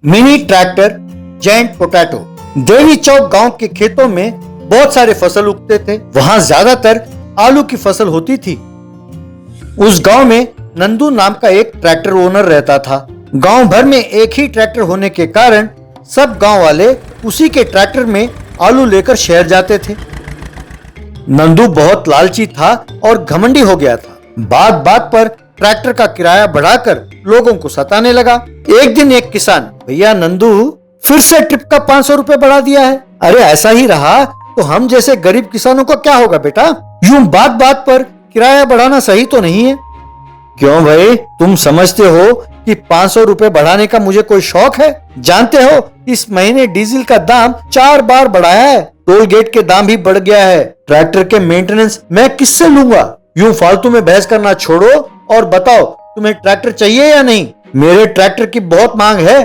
Mini tractor giant potato. Devi Chowk गांव के खेतों में बहुत सारे फसल उगते थे। वहां ज्यादातर आलू की फसल होती थी। उस गांव में नंदू नाम का एक ट्रैक्टर ओनर रहता था। गांव भर में एक ही ट्रैक्टर होने के कारण सब गांव वाले उसी के ट्रैक्टर में आलू लेकर शहर जाते थे। नंदू बहुत लालची था और घमंडी हो गया था। बात बात पर ट्रैक्टर का किराया बढ़ाकर लोगों को सताने लगा। एक दिन एक किसान, भैया नंदू फिर से ट्रिप का 500 रुपए बढ़ा दिया है। अरे ऐसा ही रहा तो हम जैसे गरीब किसानों को क्या होगा बेटा? यूं बात बात पर किराया बढ़ाना सही तो नहीं है। क्यों भाई, तुम समझते हो कि 500 रुपए बढ़ाने का मुझे कोई शौक है? जानते हो इस महीने डीजल का दाम 4 बार बढ़ाया है। टोल गेट के दाम भी बढ़ गया है। ट्रैक्टर के मेंटेनेंस मैं किससे लूंगा? यूं फालतू में बहस करना छोड़ो और बताओ तुम्हें ट्रैक्टर चाहिए या नहीं? मेरे ट्रैक्टर की बहुत मांग है।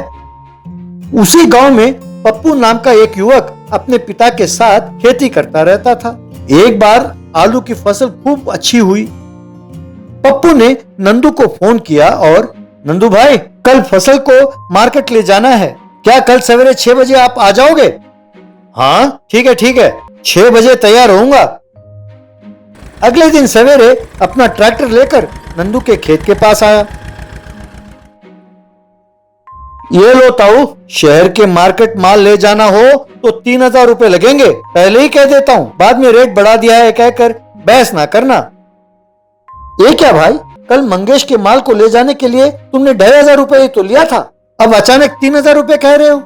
उसी गांव में पप्पू नाम का एक युवक अपने पिता के साथ खेती करता रहता था। एक बार आलू की फसल खूब अच्छी हुई। पप्पू ने नंदू को फोन किया और नंदू भाई, कल फसल को मार्केट ले जाना है, क्या कल सवेरे 6 बजे आप आ जाओगे? हाँ ठीक है, 6 बजे तैयार होऊंगा। अगले दिन सवेरे अपना ट्रैक्टर लेकर नंदू के खेत के पास आया। ये लो ताऊ, शहर के मार्केट माल ले जाना हो तो 3000 रुपए लगेंगे। पहले ही कह देता हूँ, बाद में रेट बढ़ा दिया है कहकर बहस ना करना। ये क्या भाई, कल मंगेश के माल को ले जाने के लिए तुमने 2500 रुपए ही तो लिया था, अब अचानक 3000 रुपए कह रहे हो?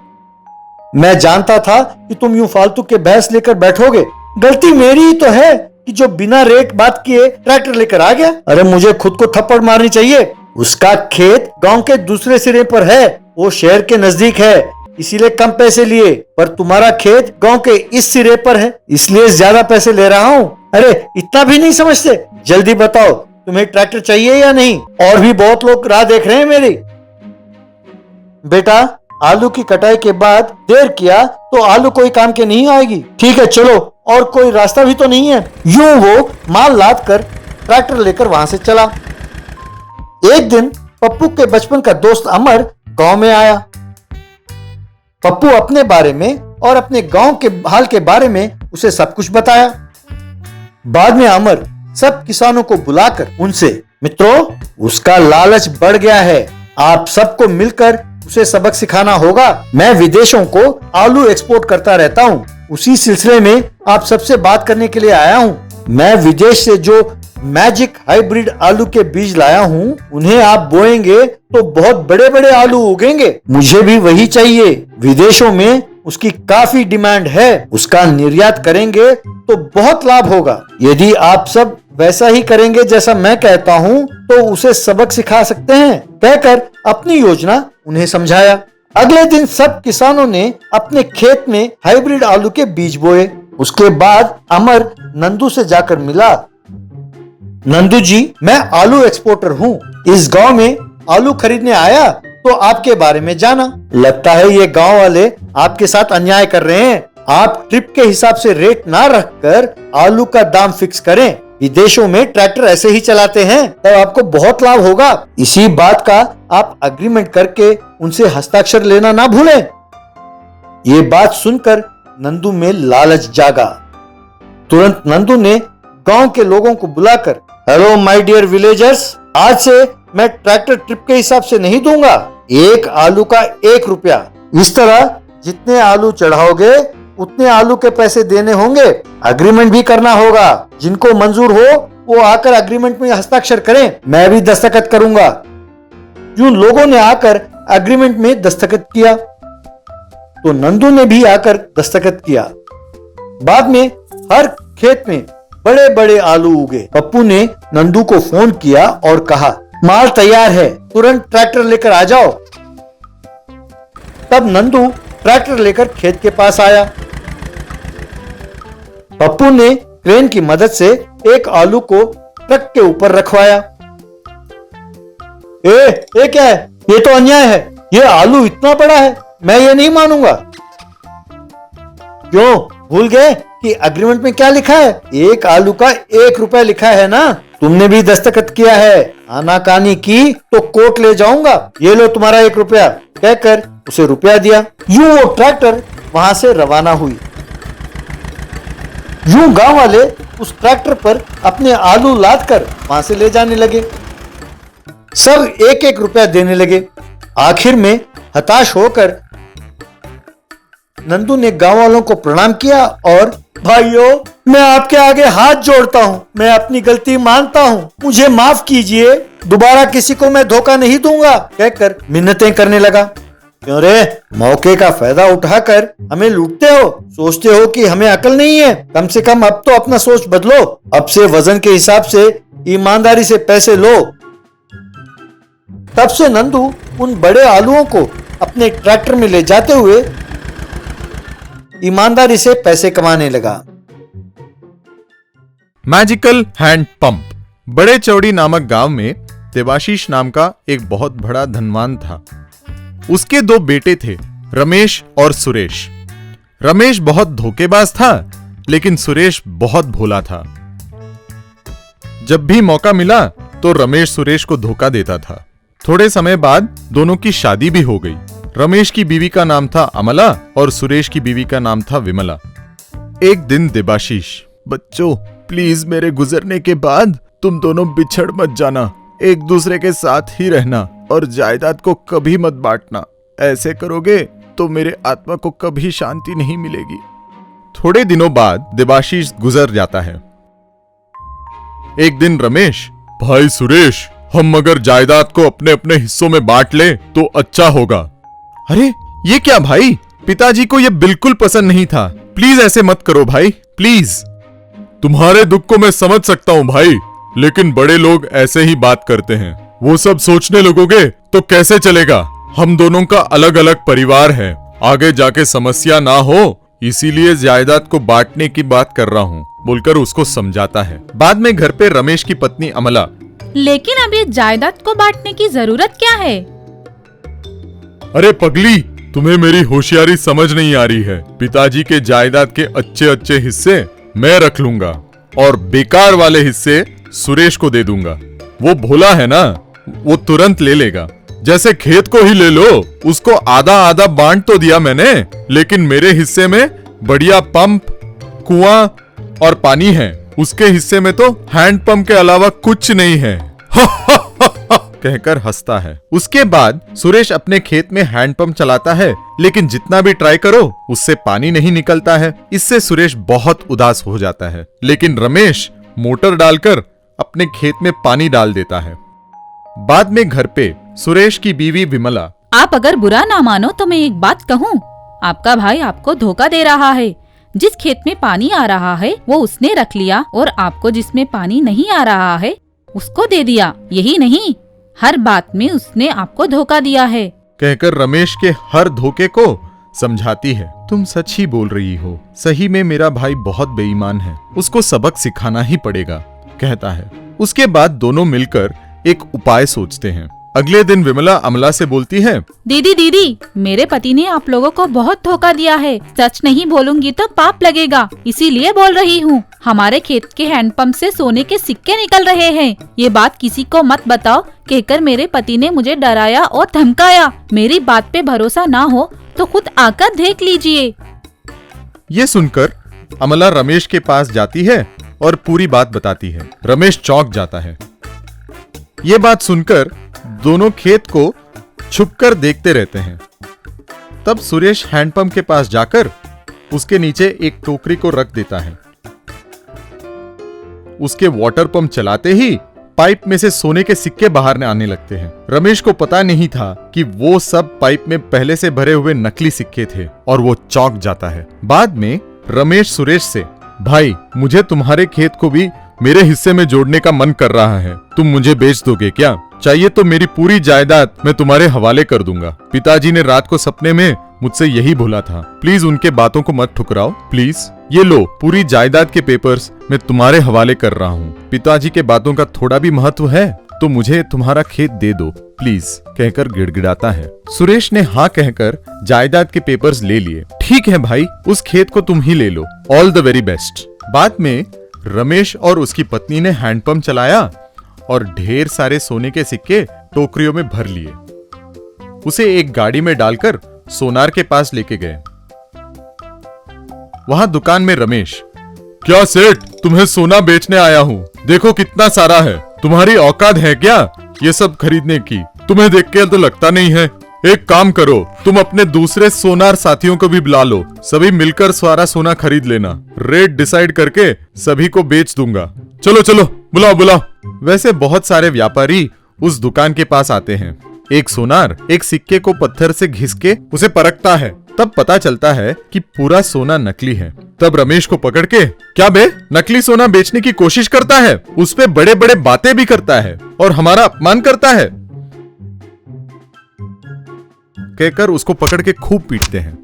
मैं जानता था कि तुम यूं फालतू के बहस लेकर बैठोगे। गलती मेरी ही तो है कि जो बिना रेट बात किए ट्रैक्टर लेकर आ गया। अरे मुझे खुद को थप्पड़ मारनी चाहिए। उसका खेत गांव के दूसरे सिरे पर है, वो शहर के नजदीक है, इसीलिए कम पैसे लिए। पर तुम्हारा खेत गांव के इस सिरे पर है, इसलिए ज्यादा पैसे ले रहा हूँ। अरे इतना भी नहीं समझते? जल्दी बताओ तुम्हें ट्रैक्टर चाहिए या नहीं? और भी बहुत लोग राह देख रहे हैं मेरी। बेटा, आलू की कटाई के बाद देर किया तो आलू कोई काम के नहीं आएगी। ठीक है चलो, और कोई रास्ता भी तो नहीं है। यूं वो माल लाद कर ट्रैक्टर लेकर वहां से चला। एक दिन पप्पू के बचपन का दोस्त अमर गांव में आया। पप्पू अपने बारे में और अपने गांव के हाल के बारे में उसे सब कुछ बताया। बाद में अमर सब किसानों को बुलाकर उनसे, मित्रों, उसका लालच बढ़ गया है, आप सबको मिलकर उसे सबक सिखाना होगा। मैं विदेशों को आलू एक्सपोर्ट करता रहता हूँ, उसी सिलसिले में आप सबसे बात करने के लिए आया हूँ। मैं विदेश से जो मैजिक हाइब्रिड आलू के बीज लाया हूँ, उन्हें आप बोएंगे तो बहुत बड़े बड़े आलू उगेंगे। मुझे भी वही चाहिए। विदेशों में उसकी काफी डिमांड है, उसका निर्यात करेंगे तो बहुत लाभ होगा। यदि आप सब वैसा ही करेंगे जैसा मैं कहता हूँ तो उसे सबक सिखा सकते हैं, कहकर अपनी योजना उन्हें समझाया। अगले दिन सब किसानों ने अपने खेत में हाइब्रिड आलू के बीज बोए। उसके बाद अमर नंदू से जाकर मिला। नंदू जी, मैं आलू एक्सपोर्टर हूँ, इस गांव में आलू खरीदने आया तो आपके बारे में जाना। लगता है ये गांव वाले आपके साथ अन्याय कर रहे हैं। आप ट्रिप के हिसाब से रेट ना रखकर आलू का दाम फिक्स करें। विदेशों में ट्रैक्टर ऐसे ही चलाते हैं, तब आपको बहुत लाभ होगा। इसी बात का आप अग्रीमेंट करके उनसे हस्ताक्षर लेना ना भूलें। ये बात सुनकर नंदू में लालच जागा। तुरंत नंदू ने गांव के लोगों को बुलाकर, हेलो माय डियर विलेजर्स, आज से मैं ट्रैक्टर ट्रिप के हिसाब से नहीं दूंगा, एक आलू का 1 रुपया। इस तरह जितने आलू चढ़ाओगे उतने आलू के पैसे देने होंगे। अग्रीमेंट भी करना होगा। जिनको मंजूर हो वो आकर अग्रीमेंट में हस्ताक्षर करें, मैं भी दस्तखत करूंगा। यूं लोगों ने आकर अग्रीमेंट में दस्तखत किया तो नंदू ने भी आकर दस्तखत किया। बाद में हर खेत में बड़े बड़े आलू उगे। पप्पू ने नंदू को फोन किया और कहा, माल तैयार है, तुरंत ट्रैक्टर लेकर आ जाओ। तब नंदू ट्रैक्टर लेकर खेत के पास आया। पप्पू ने क्रेन की मदद से एक आलू को ट्रक के ऊपर रखवाया। ये क्या है? ये तो अन्याय है। ये आलू इतना बड़ा है, मैं ये नहीं मानूंगा। क्यों, भूल गए कि अग्रीमेंट में क्या लिखा है? एक आलू का 1 रुपया लिखा है ना? तुमने भी दस्तखत किया है। आनाकानी की तो कोर्ट ले जाऊंगा। ये लो तुम्हारा 1 रुपया, कहकर उसे रुपया दिया। यूं वो ट्रैक्टर वहां से रवाना हुई। यूं गांव वाले उस ट्रैक्टर पर अपने आलू लाद कर वहां से ले जाने लगे। सब एक एक रुपया देने लगे। आखिर में हताश होकर नंदू ने गांव वालों को प्रणाम किया और भाइयों, मैं आपके आगे हाथ जोड़ता हूं, मैं अपनी गलती मानता हूं, मुझे माफ कीजिए, दोबारा किसी को मैं धोखा नहीं दूंगा, कहकर मिन्नतें करने लगा। क्यों रे, मौके का फायदा उठाकर हमें लूटते हो? सोचते हो कि हमें अकल नहीं है? कम से कम अब तो अपना सोच बदलो। अब से वजन के हिसाब से ईमानदारी से पैसे लो। तब से नंदू उन बड़े आलुओं को अपने ट्रैक्टर में ले जाते हुए ईमानदारी से पैसे कमाने लगा। Magical hand pump. बड़े चौड़ी नामक गांव में देवाशीष नाम का एक बहुत बड़ा धनवान था। उसके दो बेटे थे, रमेश और सुरेश। रमेश बहुत धोखेबाज था, लेकिन सुरेश बहुत भोला था। जब भी मौका मिला तो रमेश सुरेश को धोखा देता था। थोड़े समय बाद दोनों की शादी भी हो गई। रमेश की बीवी का नाम था अमला और सुरेश की बीवी का नाम था विमला। एक दिन देवाशीष, बच्चों प्लीज मेरे गुजरने के बाद तुम दोनों बिछड़ मत जाना, एक दूसरे के साथ ही रहना और जायदाद को कभी मत बांटना। ऐसे करोगे तो मेरे आत्मा को कभी शांति नहीं मिलेगी। थोड़े दिनों बाद देवाशीष गुजर जाता है। एक दिन रमेश, भाई सुरेश, हम अगर जायदाद को अपने अपने हिस्सों में बांट ले तो अच्छा होगा। अरे ये क्या भाई, पिताजी को ये बिल्कुल पसंद नहीं था, प्लीज ऐसे मत करो भाई, प्लीज। तुम्हारे दुख को मैं समझ सकता हूँ भाई, लेकिन बड़े लोग ऐसे ही बात करते हैं। वो सब सोचने लगोगे तो कैसे चलेगा? हम दोनों का अलग अलग परिवार है, आगे जाके समस्या ना हो, इसीलिए जायदाद को बांटने की बात कर रहा हूँ, बोलकर उसको समझाता है। बाद में घर पे रमेश की पत्नी अमला, लेकिन अब ये जायदाद को बांटने की जरूरत क्या है? अरे पगली, तुम्हें मेरी होशियारी समझ नहीं आ रही है। पिताजी के जायदाद के अच्छे अच्छे हिस्से मैं रख लूंगा और बेकार वाले हिस्से सुरेश को दे दूंगा। वो भोला है ना, वो तुरंत ले लेगा। जैसे खेत को ही ले लो, उसको आधा आधा बांट तो दिया मैंने, लेकिन मेरे हिस्से में बढ़िया पंप, कुआं और पानी है। उसके हिस्से में तो हैंड पंप के अलावा कुछ नहीं है। कहकर हंसता है। उसके बाद सुरेश अपने खेत में हैंडपंप चलाता है, लेकिन जितना भी ट्राई करो उससे पानी नहीं निकलता है। इससे सुरेश बहुत उदास हो जाता है, लेकिन रमेश मोटर डालकर अपने खेत में पानी डाल देता है। बाद में घर पे सुरेश की बीवी विमला, आप अगर बुरा ना मानो तो मैं एक बात कहूँ, आपका भाई आपको धोखा दे रहा है। जिस खेत में पानी आ रहा है वो उसने रख लिया और आपको जिसमें पानी नहीं आ रहा है उसको दे दिया। यही नहीं, हर बात में उसने आपको धोखा दिया है, कहकर रमेश के हर धोखे को समझाती है। तुम सच ही बोल रही हो, सही में मेरा भाई बहुत बेईमान है, उसको सबक सिखाना ही पड़ेगा, कहता है। उसके बाद दोनों मिलकर एक उपाय सोचते हैं। अगले दिन विमला अमला से बोलती है, दीदी दीदी, मेरे पति ने आप लोगों को बहुत धोखा दिया है। सच नहीं बोलूंगी तो पाप लगेगा, इसीलिए बोल रही हूँ। हमारे खेत के हैंडपंप से सोने के सिक्के निकल रहे हैं। ये बात किसी को मत बताओ, कहकर मेरे पति ने मुझे डराया और धमकाया। मेरी बात पे भरोसा ना हो तो खुद आकर देख लीजिए। ये सुनकर अमला रमेश के पास जाती है और पूरी बात बताती है। रमेश चौंक जाता है। ये बात सुनकर दोनों खेत को छुपकर देखते रहते हैं। तब सुरेश हैंडपंप के पास जाकर उसके नीचे एक टोकरी को रख देता है। उसके वाटर पंप चलाते ही पाइप में से सोने के सिक्के बाहर आने लगते हैं। रमेश को पता नहीं था कि वो सब पाइप में पहले से भरे हुए नकली सिक्के थे और वो चौंक जाता है। बाद में रमेश सुरेश से, भाई मुझे तुम्हारे खेत को भी मेरे हिस्से में जोड़ने का मन कर रहा है, तुम मुझे बेच दोगे क्या? चाहिए तो मेरी पूरी जायदाद मैं तुम्हारे हवाले कर दूंगा। पिताजी ने रात को सपने में मुझसे यही बोला था, प्लीज उनके बातों को मत ठुकराओ, प्लीज। ये लो, पूरी जायदाद के पेपर्स मैं तुम्हारे हवाले कर रहा हूँ। पिताजी के बातों का थोड़ा भी महत्व है तो मुझे तुम्हारा खेत दे दो प्लीज, कहकर गिड़गिड़ाता है। सुरेश ने हाँ कहकर जायदाद के पेपर्स ले लिए। ठीक है भाई, उस खेत को तुम ही ले लो, ऑल द वेरी बेस्ट। बाद में रमेश और उसकी पत्नी ने हैंडपंप चलाया और ढेर सारे सोने के सिक्के टोकरियों में भर लिए। उसे एक गाड़ी में डालकर सोनार के पास लेके गए। वहां दुकान में रमेश, क्या सेठ, तुम्हें सोना बेचने आया हूँ, देखो कितना सारा है, तुम्हारी औकात है क्या ये सब खरीदने की? तुम्हें देख के तो लगता नहीं है। एक काम करो, तुम अपने दूसरे सोनार साथियों को भी बुला लो, सभी मिलकर सारा सोना खरीद लेना, रेट डिसाइड करके सभी को बेच दूंगा। चलो चलो, बुलाओ बुलाओ। वैसे बहुत सारे व्यापारी उस दुकान के पास आते हैं। एक सोनार एक सिक्के को पत्थर से घिस के उसे परखता है, तब पता चलता है कि पूरा सोना नकली है। तब रमेश को पकड़ के, क्या बे, नकली सोना बेचने की कोशिश करता है, उस पे बड़े बड़े बातें भी करता है और हमारा अपमान करता है, कहकर उसको पकड़ के खूब पीटते हैं।